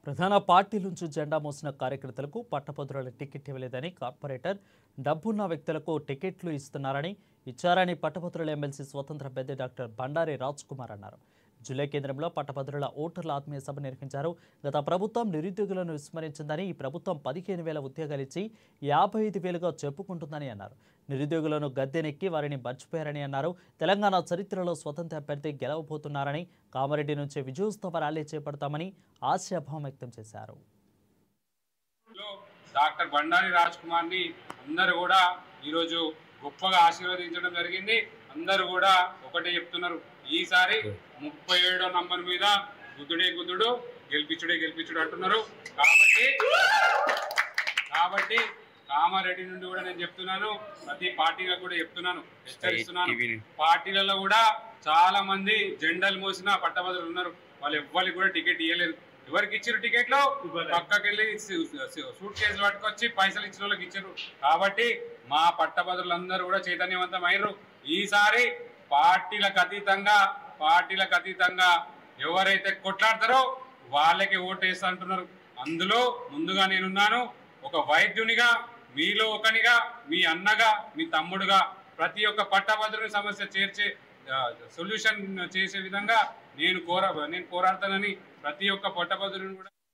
ప్రధాన పార్టీల నుంచి జెండా మోసిన కార్యకర్తలకు పట్టభద్రుల టికెట్ ఇవ్వలేదని కార్పొరేటర్ డబ్బున్న వ్యక్తులకు టికెట్లు ఇచ్చారని పట్టభద్రుల ఎమ్మెల్సీ స్వతంత్ర పెద్ద డాక్టర్ బండారి రాజ్ కుమార్ అన్నారు. జిల్లా కేంద్రంలో పట్టభద్రుల ఓటర్ల ఆత్మీయ సభ నిర్వహించారు. గత ప్రభుత్వం నిరుద్యోగులను విస్మరించిందని ఈ ప్రభుత్వం 15,000 ఉద్యోగాలు ఇచ్చి 55,000గా చెప్పుకుంటుందని అన్నారు. నిరుద్యోగులను గద్దెనెక్కి వారిని మర్చిపోయారని అన్నారు. తెలంగాణ చరిత్రలో స్వతంత్ర అభ్యర్థి గెలవబోతున్నారని, కామారెడ్డి నుంచి విజయోత్సవ ర్యాలీ చేపడతామని ఆశాభావం వ్యక్తం చేశారు. డాక్టర్ బండారి రాజ్ కుమార్ ని అందరూ కూడా ఈరోజు గొప్పగా ఆశీర్వదించడం జరిగింది. అందరూ కూడా ఒకటే చెప్తున్నారు, ఈసారి 37వ నంబర్ మీద గుద్దుడు గెలిపించుడు అంటున్నారు. కాబట్టి కామారెడ్డి నుండి కూడా నేను చెప్తున్నాను, ప్రతి పార్టీగా కూడా చెప్తున్నాను, హెచ్చరిస్తున్నాను. పార్టీలలో కూడా చాలా మంది జెండాలు మోసిన పట్టభద్రులు ఉన్నారు. వాళ్ళు ఎవ్వరికి కూడా టికెట్ ఇవ్వలేదు. ఎవరికి ఇచ్చారు టికెట్లు? పక్కకెళ్ళి సూట్ కేసులు పట్టుకొచ్చి పైసలు ఇచ్చిన వాళ్ళకి ఇచ్చారు. కాబట్టి మా పట్టభద్రులందరూ కూడా చైతన్యవంతమైనరు. ఈసారి పార్టీలకు అతీతంగా ఎవరైతే కొట్లాడతారో వాళ్ళకి ఓటేస్తా అంటున్నారు. అందులో ముందుగా నేనున్నాను. ఒక వైద్యునిగా, మీలో ఒకనిగా, మీ అన్నగా, మీ తమ్ముడుగా ప్రతి ఒక్క పట్టభద్రుని సమస్య సొల్యూషన్ చేసే విధంగా నేను పోరాడతానని ప్రతి ఒక్క పట్టభద్రుని కూడా